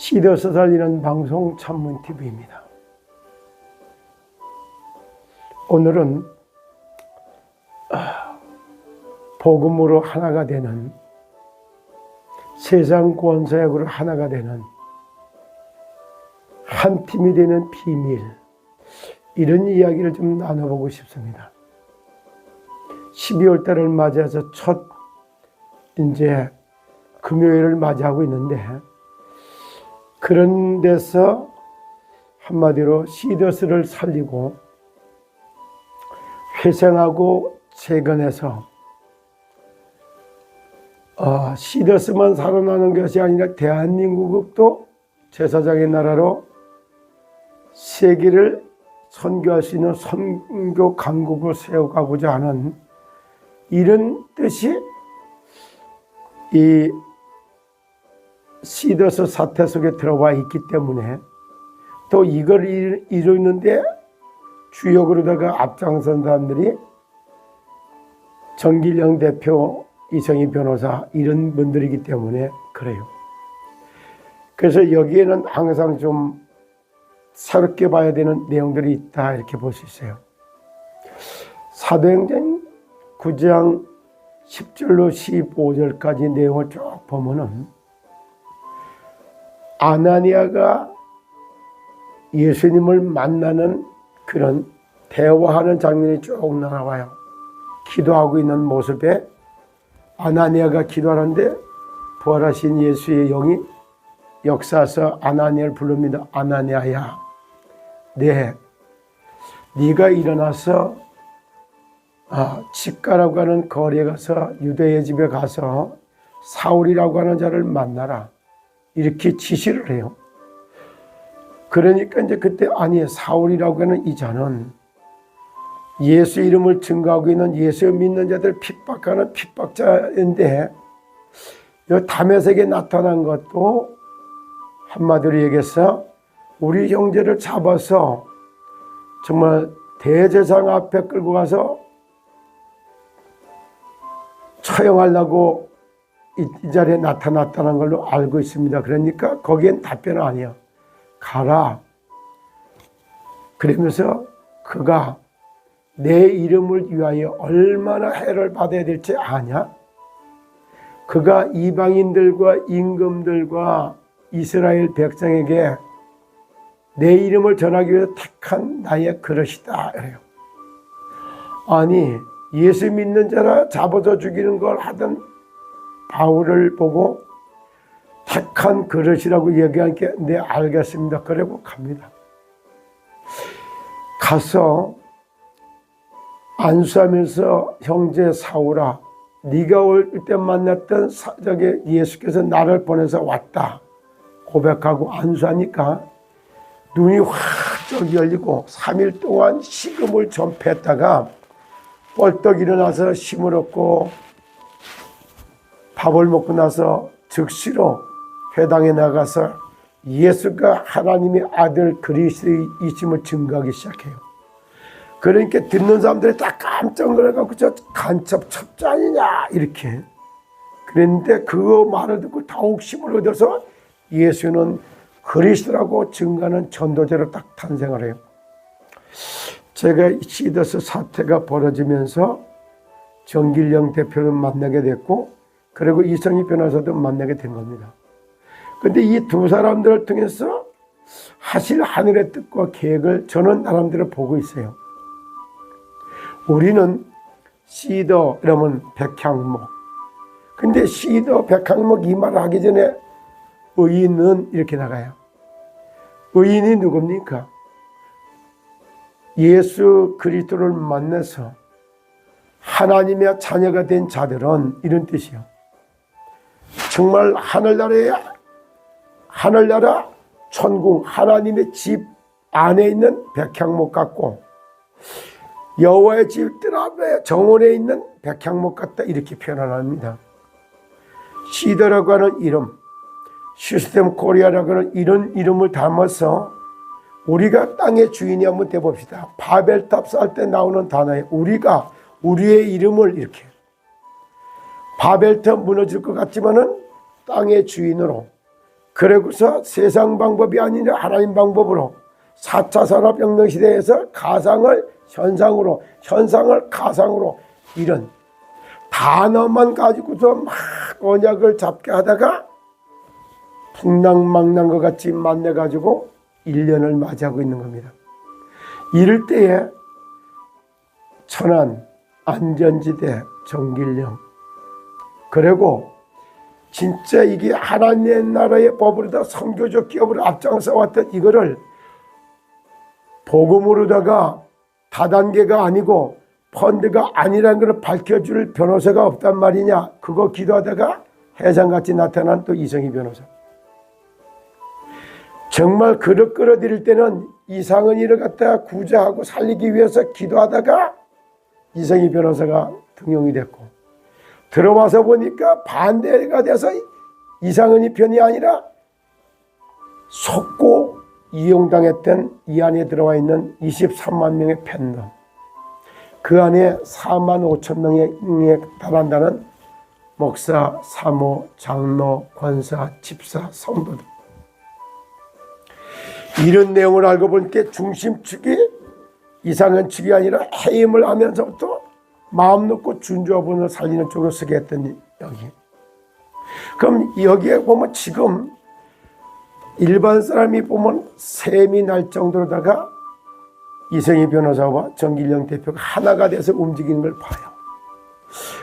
시대에서 살리는 방송 찬문TV입니다. 오늘은 복음으로 하나가 되는, 세상 구원사역으로 하나가 되는 한 팀이 되는 비밀, 이런 이야기를 좀 나눠보고 싶습니다. 12월 달을 맞이해서 첫 이제 금요일을 맞이하고 있는데, 그런 데서 한마디로 시더스를 살리고 회생하고 재건해서 시더스만 살아나는 것이 아니라 대한민국도 제사장의 나라로 세계를 선교할 수 있는 선교 강국을 세워가고자 하는 이런 뜻이 이 시더스 사태 속에 들어와 있기 때문에, 또 이걸 이루는데 주역으로다가 앞장선 사람들이 정길영 대표, 이성희 변호사, 이런 분들이기 때문에 그래요. 그래서 여기에는 항상 좀 새롭게 봐야 되는 내용들이 있다, 이렇게 볼 수 있어요. 사도행전 9장 10절로 15절까지 내용을 쭉 보면은 아나니아가 예수님을 만나는 그런 대화하는 장면이 쭉 나와요. 기도하고 있는 모습에 아나니아가 기도하는데 부활하신 예수의 영이 역사해서 아나니아를 부릅니다. 아나니아야, 네가 일어나서 직가라고 하는 거리에 가서 유대의 집에 가서 사울이라고 하는 자를 만나라, 이렇게 지시를 해요. 그러니까 이제 그때 사울이라고 하는 이 자는 예수 이름을 증거하고 있는, 예수 믿는 자들 핍박하는 핍박자인데, 이 다메섹에 나타난 것도 한마디로 얘기해서 우리 형제를 잡아서 정말 대제사장 앞에 끌고 가서 처형하려고 이 자리에 나타났다는 걸로 알고 있습니다. 그러니까 거기엔 답변은 아니야. 가라. 그러면서 그가 내 이름을 위하여 얼마나 해를 받아야 될지 아냐? 그가 이방인들과 임금들과 이스라엘 백성에게 내 이름을 전하기 위해서 택한 나의 그릇이다, 그래요. 아니, 예수 믿는 자라 잡아서 죽이는 걸 하던 바울을 보고 택한 그릇이라고 얘기하니까 네, 알겠습니다. 그러고 갑니다. 가서 안수하면서 형제 사울아, 네가 올 때 만났던 예수께서 나를 보내서 왔다 고백하고 안수하니까 눈이 확 열리고 3일 동안 식음을 전폐했다가 벌떡 일어나서 힘을 얻고 밥을 먹고 나서 즉시로 회당에 나가서 예수가 하나님의 아들 그리스도이심을 증거하기 시작해요. 그러니까 듣는 사람들이 다 깜짝 놀라가지고 저 간첩 첩자 아니냐, 이렇게. 그런데 그 말을 듣고 더욱 힘을 얻어서 예수는 그리스도라고 증거하는 전도자로 딱 탄생을 해요. 제가 시더스 사태가 벌어지면서 정길영 대표를 만나게 됐고, 그리고 이성희 변호사도 만나게 된 겁니다. 그런데 이 두 사람들을 통해서 하실 하늘의 뜻과 계획을 저는 나름대로 보고 있어요. 우리는 시더 이러면 백향목. 근데 시더 백향목 이 말을 하기 전에 의인은 이렇게 나가요. 의인이 누굽니까? 예수 그리스도를 만나서 하나님의 자녀가 된 자들은, 이런 뜻이요. 정말 하늘나라 천궁 하나님의 집 안에 있는 백향목 같고 여호와의 집 뜰 앞에 정원에 있는 백향목 같다, 이렇게 표현합니다. 시더라고 하는 이름, 시스템 코리아라고 하는 이런 이름을 담아서 우리가 땅의 주인이 한번 돼봅시다. 바벨탑 쌓을 때 나오는 단어에 우리의 이름을 이렇게, 바벨탑 무너질 것 같지만은 땅의 주인으로 그러고서 세상 방법이 아니라 하나님 방법으로 4차 산업혁명 시대에서 가상을 현상으로, 현상을 가상으로, 이런 단어만 가지고서 막 언약을 잡게 하다가 풍랑망랑 것 같이 만나가지고 1년을 맞이하고 있는 겁니다. 이럴 때에 천안, 안전지대, 정길령, 그리고 진짜 이게 하나님의 나라의 법으로다 선교적 기업으로 앞장서 왔던 이거를 복음으로다가 다단계가 아니고 펀드가 아니라는 걸 밝혀줄 변호사가 없단 말이냐. 그거 기도하다가 해상같이 나타난 또 이성희 변호사. 정말 그릇 끌어들일 때는 이상은이를 갖다가 구제하고 살리기 위해서 기도하다가 이성희 변호사가 등용이 됐고, 들어와서 보니까 반대가 돼서 이상은이 편이 아니라 속고 이용당했던 이 안에 들어와 있는 23만 명의 팬덤, 그 안에 4만 5천 명에 달한다는 목사, 사모, 장로, 권사, 집사, 성도들. 이런 내용을 알고 보니까 중심축이 이상은 축이 아니라 해임을 하면서부터 마음 놓고 준조분을 살리는 쪽으로 서게 했더니 여기. 그럼 여기에 보면 지금 일반 사람이 보면 셈이 날 정도로다가 이성희 변호사와 정길령 대표가 하나가 돼서 움직이는 걸 봐요.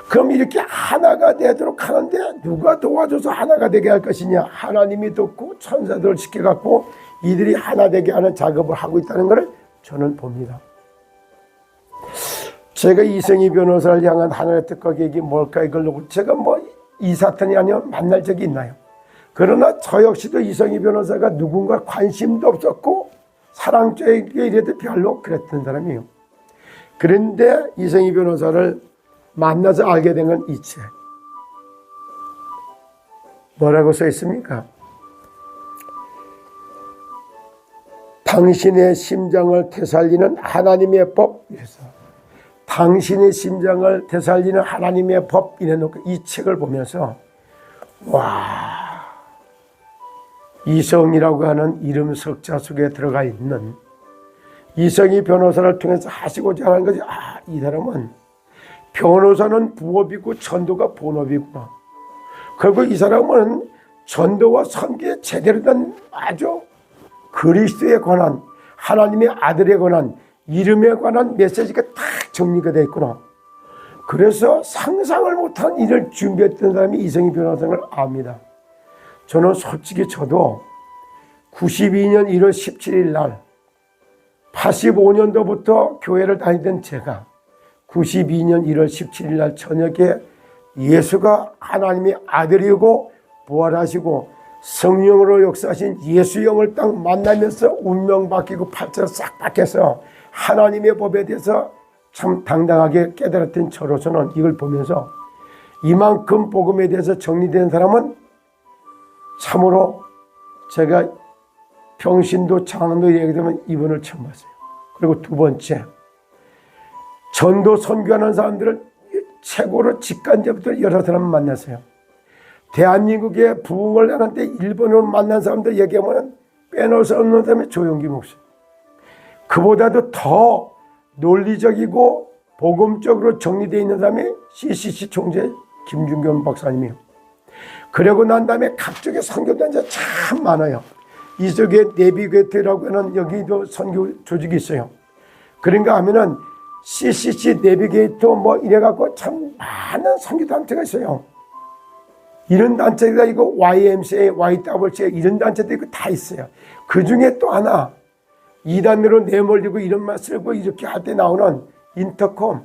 그럼 이렇게 하나가 되도록 하는데 누가 도와줘서 하나가 되게 할 것이냐? 하나님이 돕고 천사들을 시켜갖고 이들이 하나 되게 하는 작업을 하고 있다는 것을 저는 봅니다. 제가 이성희 변호사를 향한 하나의 특허 계획이 뭘까 이걸 놓고 제가 뭐 이 사탄이 아니면 만날 적이 있나요? 그러나 저 역시도 이성희 변호사가 누군가 관심도 없었고 사랑 쪽에 이래도 별로 그랬던 사람이에요. 그런데 이성희 변호사를 만나서 알게 된 건 이 책. 뭐라고 써 있습니까? 당신의 심장을 되살리는 하나님의 법. 이래서 당신의 심장을 되살리는 하나님의 법 이래놓고 이 책을 보면서 와, 이성이라고 하는 이름 석자 속에 들어가 있는 이성희 변호사를 통해서 하시고자 하는 것이, 아, 이 사람은 변호사는 부업이고 전도가 본업이구나. 그리고 이 사람은 전도와 선교에 제대로 된 아주 그리스도에 관한, 하나님의 아들에 관한, 이름에 관한 메시지가 딱 정리가 되어 있구나. 그래서 상상을 못한 일을 준비했던 사람이 이성희 변호사를 압니다. 저는 솔직히 저도 92년 1월 17일 날 85년도부터 교회를 다니던 제가 92년 1월 17일 날 저녁에 예수가 하나님의 아들이고 부활하시고 성령으로 역사하신 예수 영을 딱 만나면서 운명 바뀌고 팔자로 싹 바뀌어서 하나님의 법에 대해서 참 당당하게 깨달았던 저로서는 이걸 보면서 이만큼 복음에 대해서 정리된 사람은 참으로 제가 평신도 장로 얘기되면 이분을 처음 봤어요. 그리고 두 번째, 전도 선교하는 사람들을 최고로 직간접적으로 여러 사람 만났어요. 대한민국의 부흥을 하는데 일본으로 만난 사람들 얘기하면 빼놓을 수 없는 사람이 조용기 목사. 그보다도 더 논리적이고 복음적으로 정리되어 있는 사람이 CCC 총재 김준경 박사님이에요. 그러고 난 다음에 각종의 선교단체 참 많아요. 이쪽에 내비게이터라고 하는 여기도 선교 조직이 있어요. 그런가 하면은 CCC 내비게이터 뭐 이래갖고 참 많은 선교단체가 있어요. 이런 단체가 있고 YMCA, YWCA 이런 단체도 있고 다 있어요. 그 중에 또 하나 이단으로 내몰리고 이런 말 쓰고 이렇게 할 때 나오는 인터콤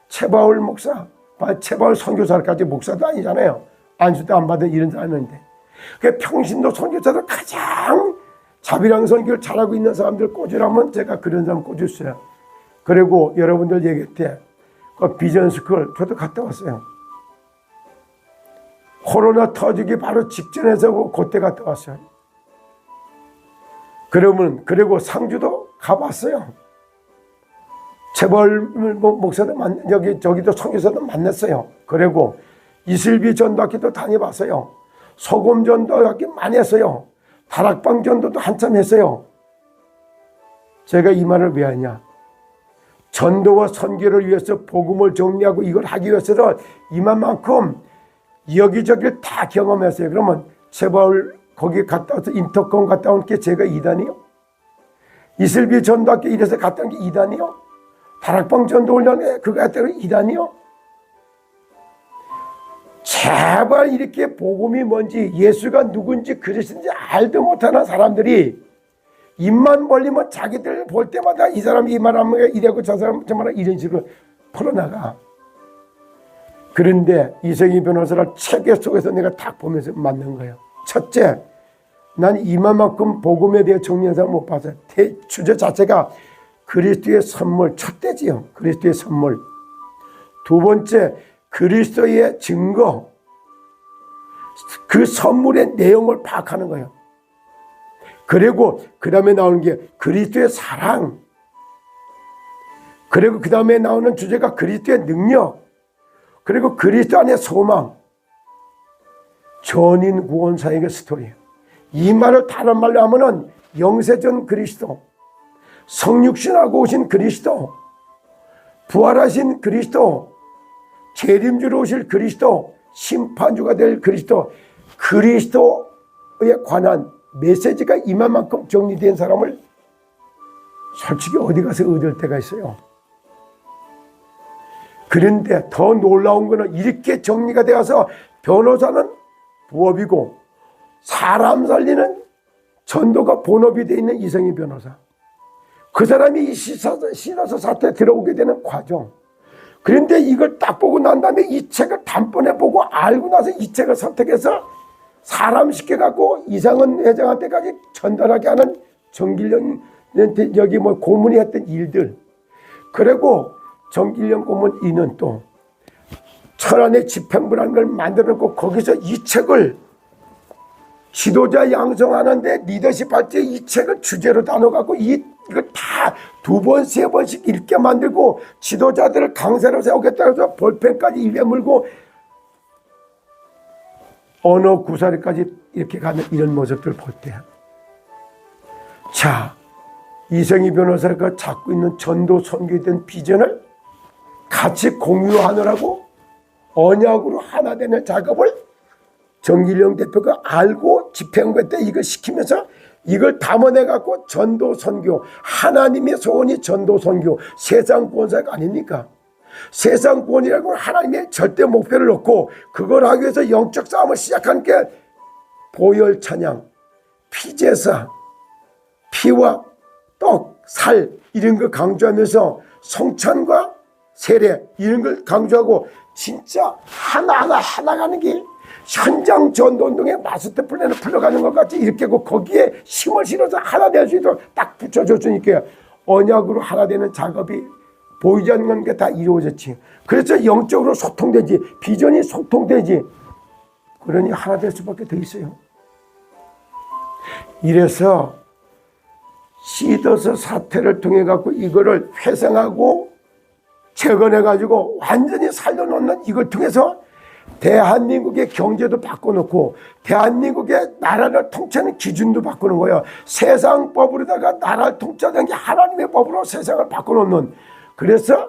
최바울 목사, 최바울 선교사까지 목사도 아니잖아요. 안수도 안 받은 이런 사람인데 그 평신도 선교사들 가장 자비랑 선교를 잘하고 있는 사람들 꽂으라면 제가 그런 사람 꽂았어요. 그리고 여러분들 얘기할 때 그 비전스쿨 저도 갔다 왔어요. 코로나 터지기 바로 직전에서 그때 갔다 왔어요. 그리고 상주도 가봤어요. 재벌 목사도 저기도 선교사도 만났어요. 그리고 이슬비 전도학교도 다녀봤어요. 소금 전도학교 많이 했어요. 다락방 전도도 한참 했어요. 제가 이 말을 왜 하냐? 전도와 선교를 위해서 복음을 정리하고 이걸 하기 위해서는 이만큼 여기저기를 다 경험했어요. 그러면 제발 거기 갔다 와서 인터컴 갔다 온 게 제가 이단이요? 이슬비 전도학교 이래서 갔다 온 게 이단이요? 다락방 전도 훈련에 그거 갔다 온 게 이단이요? 제발 이렇게 복음이 뭔지 예수가 누군지 그리스도인지 알도 못하는 사람들이 입만 벌리면 자기들 볼 때마다 이 사람이 이 말하면 이래고 저 사람 저 말하면 이런 식으로 풀어나가. 그런데 이성희 변호사를 체계 속에서 내가 딱 보면서 만난 거예요. 첫째, 난 이만큼 복음에 대해 정리한 사람 못 봤어요. 주제 자체가 그리스도의 선물, 첫째지요. 그리스도의 선물. 두 번째, 그리스도의 증거, 그 선물의 내용을 파악하는 거예요. 그리고 그 다음에 나오는 게 그리스도의 사랑, 그리고 그 다음에 나오는 주제가 그리스도의 능력, 그리고 그리스도 안의 소망, 전인 구원사역의 스토리예요. 이 말을 다른 말로 하면은 영세전 그리스도, 성육신하고 오신 그리스도, 부활하신 그리스도, 재림주로 오실 그리스도, 심판주가 될 그리스도, 그리스도에 관한 메시지가 이만큼 정리된 사람을 솔직히 어디 가서 얻을 때가 있어요. 그런데 더 놀라운 거는 이렇게 정리가 되어서 변호사는 부업이고 사람 살리는 전도가 본업이 되어 있는 이성희 변호사. 그 사람이 이 시라서 사태에 들어오게 되는 과정. 그런데 이걸 딱 보고 난 다음에 이 책을 단번에 보고 알고 나서 이 책을 선택해서 사람 시켜갖고 이상은 회장한테까지 전달하게 하는 정길령한테 여기 뭐 고문이 했던 일들. 그리고 정길령 고문 이는 또 철안의 집행부라는 걸 만들어 놓고 거기서 이 책을 지도자 양성하는데 리더십 할 때 이 책을 주제로 나눠갖고 이거 다 두 번, 세 번씩 읽게 만들고 지도자들을 강사로 세우겠다고 해서 볼펜까지 입에 물고 언어 구사리까지 이렇게 가는 이런 모습들을 볼 때. 자, 이성희 변호사가 갖고 있는 전도 선교에 대한 비전을 같이 공유하느라고 언약으로 하나 되는 작업을 정길령 대표가 알고 집행부에 이걸 시키면서 이걸 담아내갖고 전도 선교, 하나님의 소원이 전도 선교, 세상 구원사가 아닙니까? 세상 구원이라고 하나님의 절대 목표를 놓고 그걸 하기 위해서 영적 싸움을 시작한 게 보혈 찬양, 피제사, 피와 떡, 살 이런 거 강조하면서 성찬과 세례 이런 걸 강조하고 진짜 하나하나 가는 게 현장 전도운동에 마스터 플랜을 풀려가는 것 같이 이렇게 하고 거기에 힘을 실어서 하나 될 수 있도록 딱 붙여줬으니까 언약으로 하나 되는 작업이 보이지 않는 게 다 이루어졌지. 그래서 영적으로 소통되지, 비전이 소통되지. 그러니 하나 될 수밖에 더 있어요. 이래서 시더스 사태를 통해 갖고 이거를 회상하고 재건해 가지고 완전히 살려놓는 이걸 통해서 대한민국의 경제도 바꿔놓고 대한민국의 나라를 통치하는 기준도 바꾸는 거예요. 세상 법으로다가 나라를 통치하는 게 하나님의 법으로 세상을 바꿔놓는. 그래서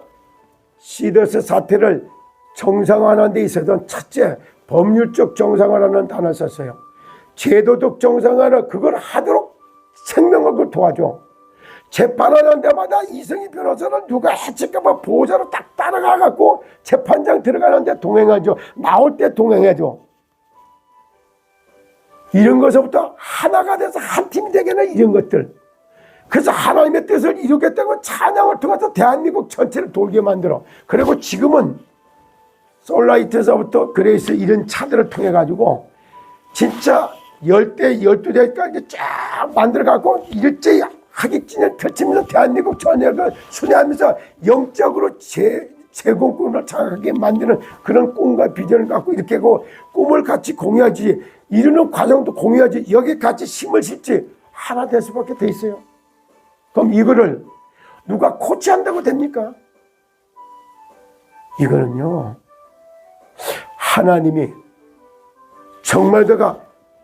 시더스 사태를 정상화하는 데 있어서 첫째 법률적 정상화라는 단어를 썼어요. 제도적 정상화를 그걸 하도록 생명을 도와줘. 재판하는 데마다 이성희 변호사를 누가 해칠까봐 보호자로 딱 따라가갖고 재판장 들어가는데 동행하죠. 나올 때 동행해줘. 이런 것부터 하나가 돼서 한 팀이 되게는 이런 것들. 그래서 하나님의 뜻을 이루겠다고 찬양을 통해서 대한민국 전체를 돌게 만들어. 그리고 지금은 솔라이트에서부터 그레이스 이런 차들을 통해 가지고 진짜 10대, 12대까지 쫙 만들어갖고 일제히 하객진을 펼치면서 대한민국 전역을 순회하면서 영적으로 제공권을 장악하게 만드는 그런 꿈과 비전을 갖고 이렇게 하고 꿈을 같이 공유하지 이루는 과정도 공유하지 여기 같이 힘을 실지 하나 될 수밖에 돼 있어요. 그럼 이거를 누가 코치한다고 됩니까? 이거는요 하나님이 정말 내가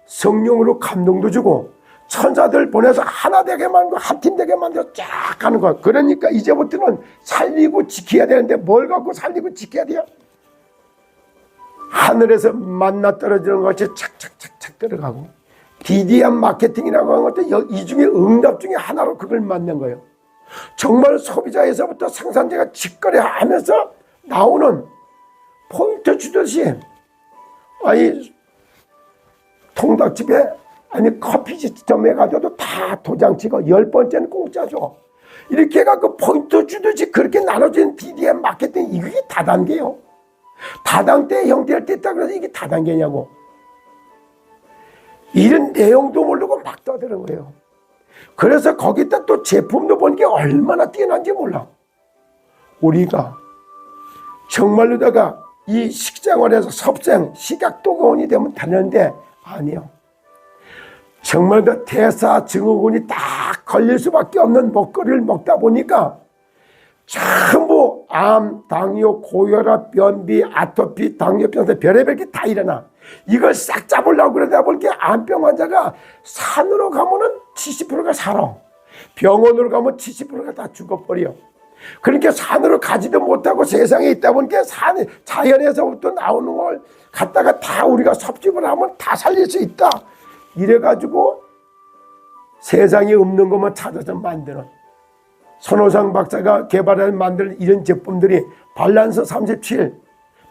성령으로 감동도 주고 천사들 보내서 하나 되게 만들고 한 팀 되게 만들어 쫙 가는 거야. 그러니까 이제부터는 살리고 지켜야 되는데 뭘 갖고 살리고 지켜야 돼요? 하늘에서 만나 떨어지는 것이 착착착착 들어가고, DDM 마케팅이라고 하는 것도 이 중에 응답 중에 하나로 그걸 만든 거예요. 정말 소비자에서부터 생산자가 직거래하면서 나오는 포인트 주듯이, 아니 통닭집에 아니 커피점에 가서도 다 도장 찍어 10번째는 공짜죠. 이렇게 해갖고 포인트 주듯이 그렇게 나눠진 DDM 마케팅, 이게 다단계예요. 다단계 형태를 뗐다 그래서 이게 다단계냐고. 이런 내용도 모르고 막 떠드는 거예요. 그래서 거기다 또 제품도 보는 게 얼마나 뛰어난지 몰라. 우리가 정말로다가 이 식생활에서 섭생, 식약도가원이 되면 되는데 아니요. 정말 그 대사증후군이 딱 걸릴 수밖에 없는 먹거리를 먹다 보니까 전부 암, 당뇨, 고혈압, 변비, 아토피, 당뇨병, 별의별 게 다 일어나. 이걸 싹 잡으려고 그러다 보니까 암병 환자가 산으로 가면은 70%가 살아. 병원으로 가면 70%가 다 죽어버려. 그러니까 산으로 가지도 못하고 세상에 있다 보니까 자연에서부터 나오는 걸 갖다가 다 우리가 섭집을 하면 다 살릴 수 있다. 이래가지고 세상에 없는 것만 찾아서 만드는, 손호상 박사가 개발해 만든 이런 제품들이 밸런스 37,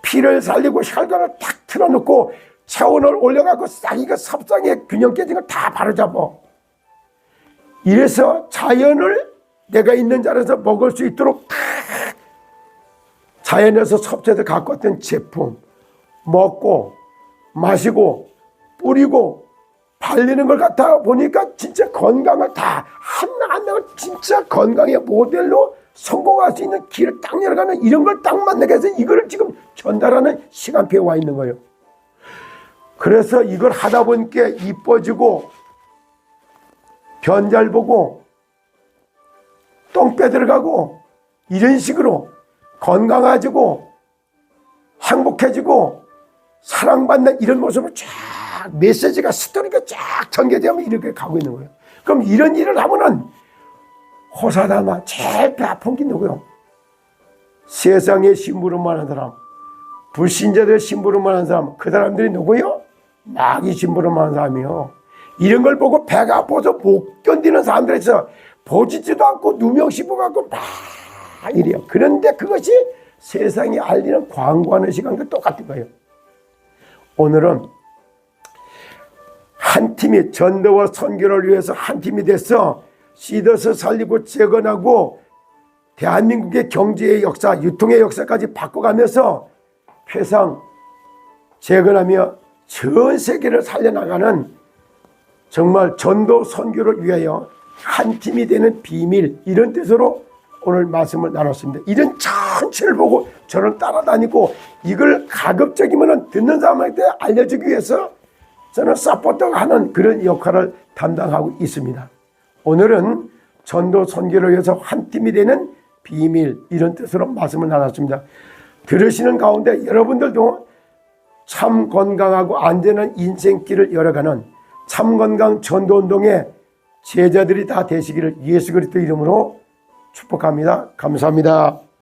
피를 살리고 혈관을 탁 틀어놓고 체온을 올려갖고 싹이가 섭상에 균형 깨진 걸 다 바로잡아. 이래서 자연을 내가 있는 자리에서 먹을 수 있도록 자연에서 섭취해서 갖고 왔던 제품 먹고 마시고 뿌리고 발리는 걸 갖다 보니까 진짜 건강을 다 하나하나 진짜 건강의 모델로 성공할 수 있는 길을 딱 열어가는, 이런 걸 딱 만나게 해서 이거를 지금 전달하는 시간표에 와 있는 거예요. 그래서 이걸 하다 보니까 이뻐지고 변 잘 보고 똥 빼들어가고 이런 식으로 건강해지고 행복해지고 사랑받는 이런 모습을 쫙 메시지가, 스토리가 쫙 전개되면 이렇게 가고 있는 거예요. 그럼 이런 일을 하면은 호사다마 제일 배 아픈 게 누구요? 세상에 심부름만 하는 사람, 불신자들 심부름만 하는 사람, 그 사람들이 누구요? 마귀 심부름만 하는 사람이요. 이런 걸 보고 배가 아파서 못 견디는 사람들이 있어. 보지지도 않고 누명 씹어갖고 막 이래요. 그런데 그것이 세상에 알리는 광고하는 시간과 똑같은 거예요. 오늘은 한 팀이 전도와 선교를 위해서 한 팀이 돼서 시더스 살리고 재건하고 대한민국의 경제의 역사, 유통의 역사까지 바꿔가면서 회상 재건하며 전 세계를 살려나가는 정말 전도 선교를 위하여 한 팀이 되는 비밀, 이런 뜻으로 오늘 말씀을 나눴습니다. 이런 전체를 보고 저를 따라다니고 이걸 가급적이면 듣는 사람한테 알려주기 위해서 저는 서포터가 하는 그런 역할을 담당하고 있습니다. 오늘은 전도 선교를 위해서 한 팀이 되는 비밀, 이런 뜻으로 말씀을 나눴습니다. 들으시는 가운데 여러분들도 참 건강하고 안전한 인생길을 열어가는 참 건강 전도운동의 제자들이 다 되시기를 예수 그리스도 이름으로 축복합니다. 감사합니다.